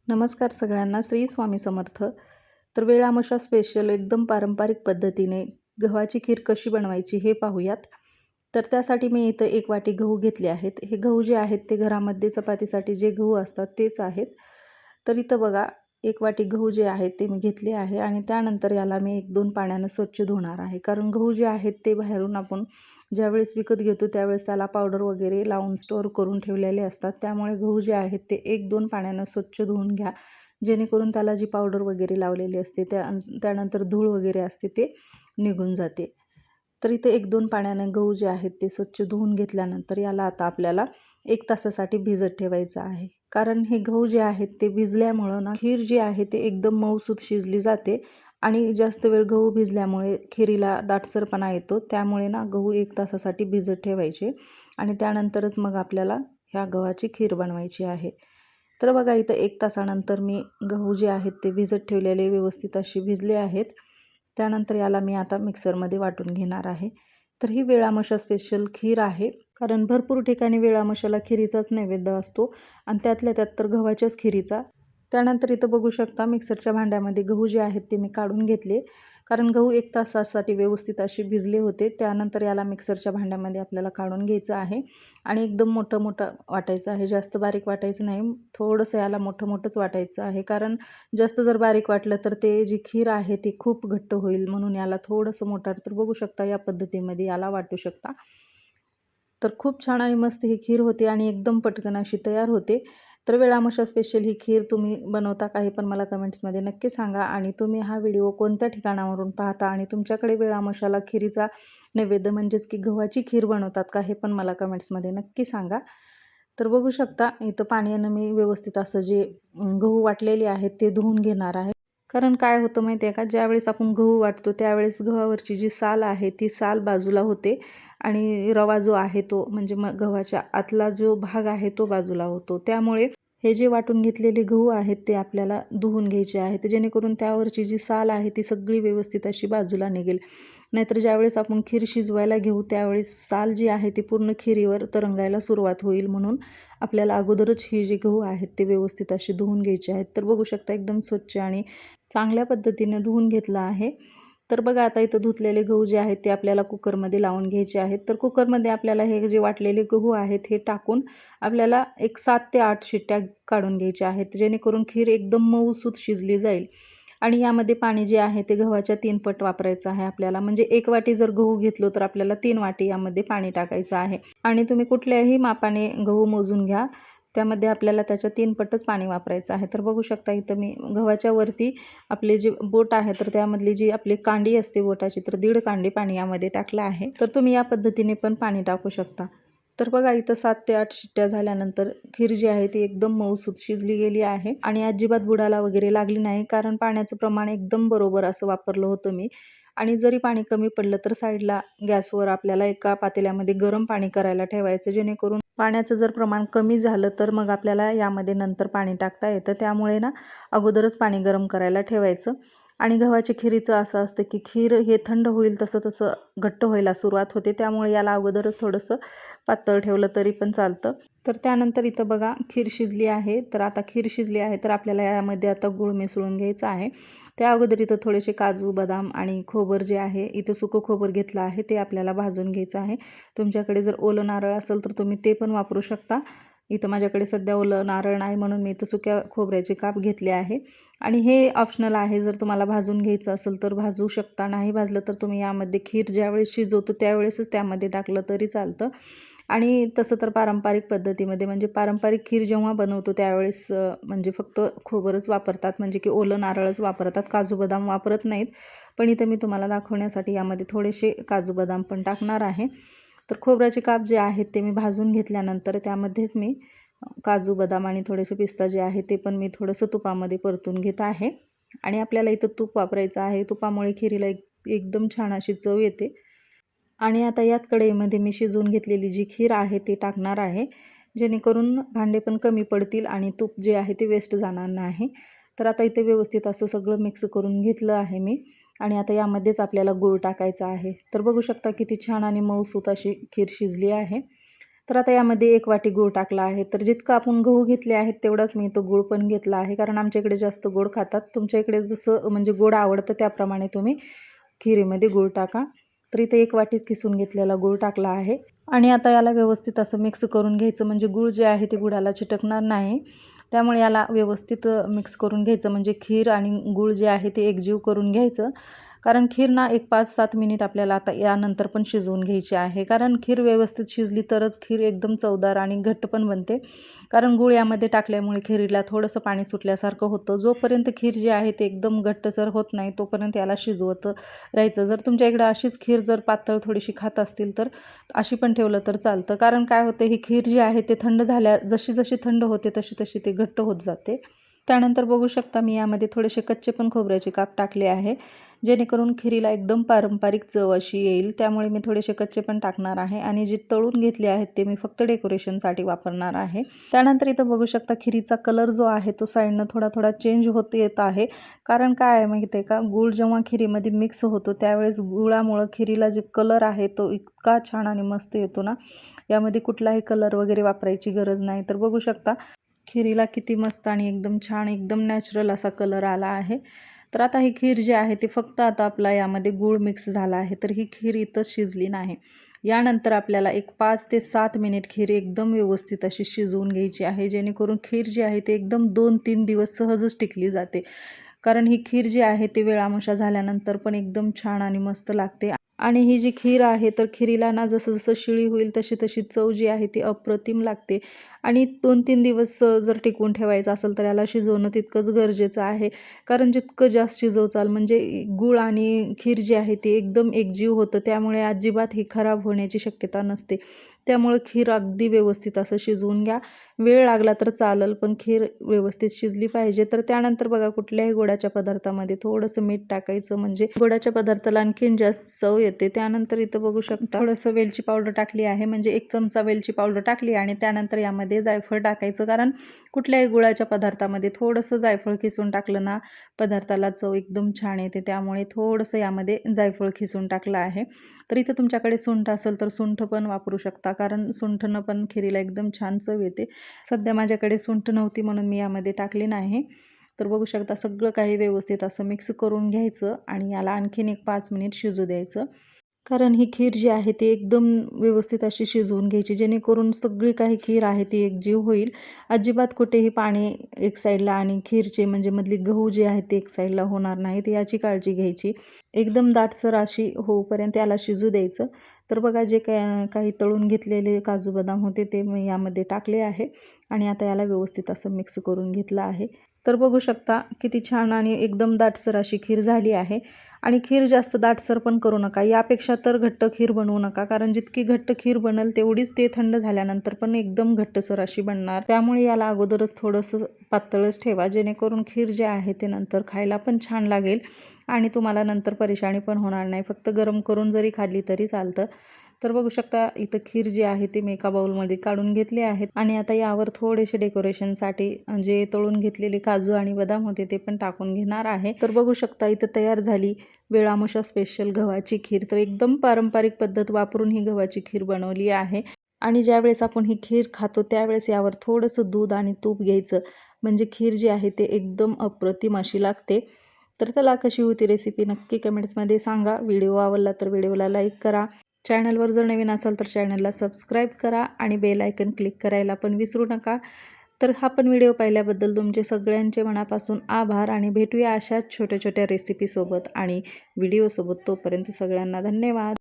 नमस्कार सगळ्यांना. श्री स्वामी समर्थ. तर वेळ आमोशा स्पेशल एकदम पारंपरिक पद्धतीने गव्हाची खीर कशी बनवायची हे पाहूयात. तर त्यासाठी मी इथं 1 वाटी गहू घेतले आहेत. हे गहू जे आहेत ते घरामध्ये चपातीसाठी जे गहू असतात तेच आहेत. तर इथं बघा 1 वाटी गहू जे आहेत ते मी घेतले आहे आणि त्यानंतर याला मी 1-2 पाण्यानं स्वच्छ धुणार आहे. कारण गहू जे आहेत ते बाहेरून आपण ज्यावेळेस विकत घेतो त्यावेळेस त्याला पावडर वगैरे लावून स्टोअर करून ठेवलेले असतात. त्यामुळे गहू जे आहेत ते 1-2 पाण्यानं स्वच्छ धुवून घ्या. जेणेकरून त्याला जी पावडर वगैरे लावलेली असते त्यानंतर धूळ वगैरे असते ते निघून जाते. तर इथे 1-2 पाण्याने गहू जे आहेत ते स्वच्छ धुवून घेतल्यानंतर याला आता आपल्याला 1 तासासाठी भिजत ठेवायचं आहे. कारण हे गहू जे आहेत ते भिजल्यामुळं ना खीर जी आहे ते एकदम मऊसूत शिजली जाते आणि जास्त वेळ गहू भिजल्यामुळे खिरीला दाटसरपणा येतो. त्यामुळे ना गहू 1 तासासाठी भिजत ठेवायचे आणि त्यानंतरच मग आपल्याला ह्या गव्हाची खीर बनवायची आहे. तर बघा इथं 1 तासानंतर मी गहू जे आहेत ते भिजत ठेवलेले व्यवस्थित असे भिजले आहेत. त्यानंतर याला मी आता मिक्सरमध्ये वाटून घेणार आहे. तर ही वेळामोशा स्पेशल खीर आहे. कारण भरपूर ठिकाणी वेळामोशाला खिरीचाच नैवेद्य असतो आणि त्यातल्या त्यात तर गव्हाच्याच खिरीचा. त्यानंतर इथं बघू शकता मिक्सरच्या भांड्यामध्ये गहू जे आहेत ते मी काढून घेतले. कारण गहू 1 तासासाठी व्यवस्थित असे भिजले होते. त्यानंतर याला मिक्सरच्या भांड्यामध्ये आपल्याला काढून घ्यायचं आहे आणि एकदम मोठं वाटायचं आहे. जास्त बारीक वाटायचं नाही. थोडंसं याला मोठंच वाटायचं आहे. कारण जास्त जर बारीक वाटलं तर ते जी खीर आहे ती खूप घट्ट होईल. म्हणून याला थोडंसं मोठं तर बघू शकता या पद्धतीमध्ये याला वाटू शकता. तर खूप छान आणि मस्त ही खीर होते आणि एकदम पटकन अशी तयार होते. तर वेळामोशा स्पेशल ही खीर तुम्ही बनवता का हे पण मला कमेंट्समध्ये नक्की सांगा आणि तुम्ही हा व्हिडिओ कोणत्या ठिकाणावरून पाहता आणि तुमच्याकडे वेळामोशाला खिरीचा नैवेद्य म्हणजेच की गव्हाची खीर बनवतात का हे पण मला कमेंट्समध्ये नक्की सांगा. तर बघू शकता इथं पाण्यानं मी व्यवस्थित असं जे गहू वाटलेले आहेत ते धुवून घेणार आहे. कारण काय होतं माहिती आहे का, ज्यावेळेस आपण गहू वाटतो त्यावेळेस गव्हावरची जी साल आहे ती साल बाजूला होते आणि रवा जो आहे तो म्हणजे मग गव्हाच्या आतला जो भाग आहे तो बाजूला होतो. त्यामुळे हे जे वाटून घेतलेले गहू आहेत ते आपल्याला धुवून घ्यायचे आहेत जेणेकरून त्यावरची जी साल आहे ती सगळी व्यवस्थित अशी बाजूला निघेल. नाहीतर ज्यावेळेस आपण खीर शिजवायला घेऊ त्यावेळेस साल जी आहे ती पूर्ण खिरीवर तरंगायला सुरुवात होईल. म्हणून आपल्याला अगोदरच ही जे गहू आहेत ते व्यवस्थित असे धुवून घ्यायचे आहेत. तर बघू शकता एकदम स्वच्छ आणि चांगल्या पद्धतीने धुवून घेतलं आहे. तर बघा आता इथं धुतलेले गहू जे आहेत ते आपल्याला कुकरमध्ये लावून घ्यायचे आहेत. तर कुकरमध्ये आपल्याला हे जे वाटलेले गहू आहेत हे टाकून आपल्याला एक 7 ते 8 शिट्ट्या काढून घ्यायच्या आहेत जेणेकरून खीर एकदम मऊसूत शिजली जाईल. आणि यामध्ये पाणी जे आहे ते गव्हाच्या 3 पट वापरायचं आहे आपल्याला. म्हणजे 1 वाटी जर गहू घेतलो तर आपल्याला 3 वाटी यामध्ये पाणी टाकायचं आहे. आणि तुम्ही कुठल्याही मापाने गहू मोजून घ्या. त्यामध्ये आपल्याला त्याच्या 3 पटच पाणी वापरायचं आहे. तर बघू शकता इथं मी गव्हाच्या वरती आपले जे बोट आहे तर त्यामधली जी आपली कांडी असते बोटाची तर 1.5 कांडी पाणी यामध्ये टाकलं आहे. तर तुम्ही या पद्धतीने पण पाणी टाकू शकता. तर बघा इथं 7 ते 8 शिट्ट्या झाल्यानंतर खीर जी आहे ती एकदम मऊसूत शिजली गेली आहे आणि अजिबात बुडाला वगैरे लागली नाही. कारण पाण्याचं प्रमाण एकदम बरोबर असं वापरलं होतं मी. आणि जरी पाणी कमी पडलं तर साईडला गॅसवर आपल्याला एका पातेल्यामध्ये गरम पाणी करायला ठेवायचं जेणेकरून पाण्याचं जर प्रमाण कमी झालं तर मग आपल्याला यामध्ये नंतर पाणी टाकता येतं. त्यामुळे ना अगोदरच पाणी गरम करायला ठेवायचं. आणि गव्हाच्या खिरीचं असं असतं की खीर हे थंड होईल तसं घट्ट व्हायला सुरुवात होते. त्यामुळे याला अगोदरच थोडंसं पातळ ठेवलं तरी पण चालतं. तर त्यानंतर इथं बघा खीर शिजली आहे. तर आता खीर शिजली आहे तर आपल्याला यामध्ये आता गूळ मिसळून घ्यायचा आहे. त्या अगोदर इथं थोडेसे काजू, बदाम आणि खोबर जे आहे इथं सुकं खोबर घेतलं आहे ते आपल्याला भाजून घ्यायचं आहे. तुमच्याकडे जर ओलं नारळ असेल तर तुम्ही ते पण वापरू शकता. इथं माझ्याकडे सध्या ओलं नारळ नाही म्हणून मी इथं सुक्या खोबऱ्याचे काप घेतले आहे. आणि हे ऑप्शनल आहे, जर तुम्हाला भाजून घ्यायचं असेल तर भाजू शकता. नाही भाजलं तर तुम्ही यामध्ये खीर ज्यावेळेस शिजवतो त्यावेळेसच त्यामध्ये टाकलं तरी चालतं. आणि तसं तर पारंपरिक पद्धतीमध्ये म्हणजे पारंपरिक खीर जेव्हा बनवतो त्यावेळेस म्हणजे फक्त खोबरच वापरतात म्हणजे की ओलं नारळच वापरतात. काजू बदाम वापरत नाहीत. पण इथं मी तुम्हाला दाखवण्यासाठी यामध्ये थोडेसे काजू बदाम पण टाकणार आहे. तर खोबऱ्याचे काप जे आहेत ते मी भाजून घेतल्यानंतर त्यामध्येच मी काजू बदाम आणि थोडेसे पिस्ता जे आहे ते पण मी थोडंसं तुपामध्ये परतून घेत आहे. आणि आपल्याला इथं तूप वापरायचं आहे. तुपामुळे खिरीला एकदम छान अशी चव येते. आणि आता याच कढईमध्ये मी शिजवून घेतलेली जी खीर आहे ती टाकणार आहे जेणेकरून भांडे पण कमी पडतील आणि तूप जे आहे ते वेस्ट जाणार नाही. तर आता इथे व्यवस्थित असं सगळं मिक्स करून घेतलं आहे मी. आणि आता यामध्येच आपल्याला गूळ टाकायचा आहे. तर बघू शकता किती छान आणि मऊसूत अशी खीर शिजली आहे. तर आता यामध्ये 1 वाटी गूळ टाकला आहे. तर जितकं आपण गहू घेतले आहेत तेवढाच मी तो गूळ पण घेतला आहे, कारण आमच्या इकडे जास्त गोड खातात. तुमच्या इकडे जसं म्हणजे गोड आवडतं त्याप्रमाणे तुम्ही खिरीमध्ये गूळ टाका. तर इथे 1 वाटीच किसून घेतलेला गूळ टाकला आहे आणि आता याला व्यवस्थित असं मिक्स करून घ्यायचं, म्हणजे गूळ जे आहे ते गुळाला चिटकणार नाही. त्यामुळे याला व्यवस्थित मिक्स करून घ्यायचं, म्हणजे खीर आणि गूळ जे आहे ते एकजीव करून घ्यायचं. कारण खीर ना एक 5-7 मिनिट आपल्याला आता यानंतर पण शिजवून घ्यायची आहे, कारण खीर व्यवस्थित शिजली तरच खीर एकदम चवदार आणि घट्ट पण बनते. कारण गूळ यामध्ये टाकल्यामुळे खिरीला थोडंसं पाणी सुटल्यासारखं होतं. जोपर्यंत खीर जी आहे ते एकदम घट्टसर होत नाही तोपर्यंत याला शिजवत राहायचं. जर तुमच्या इकडे अशीच खीर जर पातळ थोडीशी खात असतील तर अशी पण ठेवलं तर चालतं. कारण काय होतं, ही खीर जी आहे ते थंड झाल्या जशी जशी थंड होते तशी तशी ते घट्ट होत जाते. त्यानंतर बघू शकता मी यामध्ये थोडेसे कच्चे पण खोबऱ्याचे काप टाकले आहे, जेणेकरून खिरीला एकदम पारंपरिक चव अशी येईल. त्यामुळे मी थोडेसे कच्चे पण टाकणार आहे आणि जे तळून घेतले आहेत ते मी फक्त डेकोरेशनसाठी वापरणार आहे. त्यानंतर इथं बघू शकता खिरीचा कलर जो आहे तो साईडनं थोडा थोडा चेंज होत येत आहे. कारण काय आहे माहिती आहे का, गूळ जेव्हा खिरीमध्ये मिक्स होतो त्यावेळेस गुळामुळं खिरीला जे कलर आहे तो इतका छान आणि मस्त येतो ना, यामध्ये कुठलाही कलर वगैरे वापरायची गरज नाही. तर बघू शकता खिरीला किती मस्त आणि एकदम छान एकदम नॅचरल असा कलर आला आहे. तर आता ही खीर जी आहे ती फक्त आता आपला यामध्ये गूळ मिक्स झाला आहे, तर ही खीर इथंच शिजली नाही. यानंतर आपल्याला एक 5 ते 7 मिनिट खीर एकदम व्यवस्थित अशी शिजवून घ्यायची आहे, जेणेकरून खीर जी आहे ती एकदम 2-3 दिवस सहजच टिकली जाते. कारण ही खीर जी आहे ती वेळामोशा झाल्यानंतर पण एकदम छान आणि मस्त लागते. आणि ही जी खीर आहे तर खिरीला ना जसं जसं शिळी होईल तशी तशी चव जी आहे ती अप्रतिम लागते. आणि 2-3 दिवस जर टिकवून ठेवायचं असेल तर याला शिजवणं तितकंच गरजेचं आहे. कारण जितकं जास्त शिजवचाल म्हणजे गूळ आणि खीर जी आहे ती एकदम एकजीव होतं, त्यामुळे अजिबात ही खराब होण्याची शक्यता नसते. त्यामुळे खीर अगदी व्यवस्थित असं शिजवून घ्या. वेळ लागला तर चालेल, पण खीर व्यवस्थित शिजली पाहिजे. तर त्यानंतर बघा कुठल्याही गोडाच्या पदार्थामध्ये थोडंसं मीठ टाकायचं, म्हणजे गोडाच्या पदार्थाला आणखीन जास्त चव येते. त्यानंतर इथं बघू शकता थोडंसं वेलची पावडर टाकली आहे, म्हणजे 1 चमचा वेलची पावडर टाकली आणि त्यानंतर यामध्ये जायफळ टाकायचं. कारण कुठल्याही गुळाच्या पदार्थामध्ये थोडंसं जायफळ खिसून टाकलं ना पदार्थाला चव एकदम छान येते. त्यामुळे थोडंसं यामध्ये जायफळ खिसून टाकलं आहे. तर इथं तुमच्याकडे सुंठ असेल तर सुंठ पण वापरू शकता, कारण सुंठनं पण खिरीला एकदम छान चव येते. सध्या माझ्याकडे सुंठ नव्हती म्हणून मी यामध्ये टाकली नाही. तर बघू शकता सगळं काही व्यवस्थित असं मिक्स करून घ्यायचं आणि याला आणखीन एक 5 मिनिट शिजू द्यायचं. कारण ही खीर जी आहे ती एकदम व्यवस्थित अशी शिजवून घ्यायची, जेणेकरून सगळी काही खीर आहे ती एकजीव होईल. अजिबात कुठेही पाणी एक साईडला आणि खीरचे म्हणजे मधली गहू जे आहेत ते एक साईडला होणार नाहीत, याची काळजी घ्यायची. एकदम दाटसर अशी होईपर्यंत याला शिजू द्यायचं. तर बघा जे काही तळून घेतलेले काजू बदाम होते ते मी यामध्ये टाकले आहे आणि आता याला व्यवस्थित असं मिक्स करून घेतलं आहे. तर बघू शकता किती छान आणि एकदम दाटसर अशी खीर झाली आहे. आणि खीर जास्त दाटसर पण करू नका, यापेक्षा तर घट्ट खीर बनवू नका, कारण जितकी घट्ट खीर बनेल तेवढीच ते थंड झाल्यानंतर पण एकदम घट्टसर अशी बनणार. त्यामुळे याला अगोदरच थोडंसं पातळच ठेवा, जेणेकरून खीर जे आहे ते नंतर खायला पण छान लागेल आणि तुम्हाला नंतर परेशानी पण होणार नाही. फक्त गरम करून जरी खाल्ली तरी चालतं. तर बघू शकता इथं खीर जी आहे ती मी एका बाउलमध्ये काढून घेतली आहेत आणि आता यावर थोडेसे डेकोरेशनसाठी जे तळून घेतलेले काजू आणि बदाम होते ते पण टाकून घेणार आहे. तर बघू शकता इथं तयार झाली वेळामोशा स्पेशल गव्हाची खीर. तर एकदम पारंपरिक पद्धत वापरून ही गव्हाची खीर बनवली आहे आणि ज्यावेळेस आपण ही खीर खातो त्यावेळेस यावर थोडंसं दूध आणि तूप घ्यायचं, म्हणजे खीर जी आहे ते एकदम अप्रतिम अशी लागते. तर चला कशी होती रेसिपी नक्की कमेंट्समध्ये सांगा. व्हिडिओ आवडला तर व्हिडिओला लाईक करा. चॅनलवर जर नवीन असाल तर चॅनलला सबस्क्राईब करा आणि बेल आयकन क्लिक करायला पण विसरू नका. तर हा पण व्हिडिओ पाहिल्याबद्दल तुमचे सगळ्यांचे मनापासून आभार आणि भेटूया अशाच छोट्या छोट्या रेसिपीसोबत आणि व्हिडिओसोबत. तोपर्यंत सगळ्यांना धन्यवाद.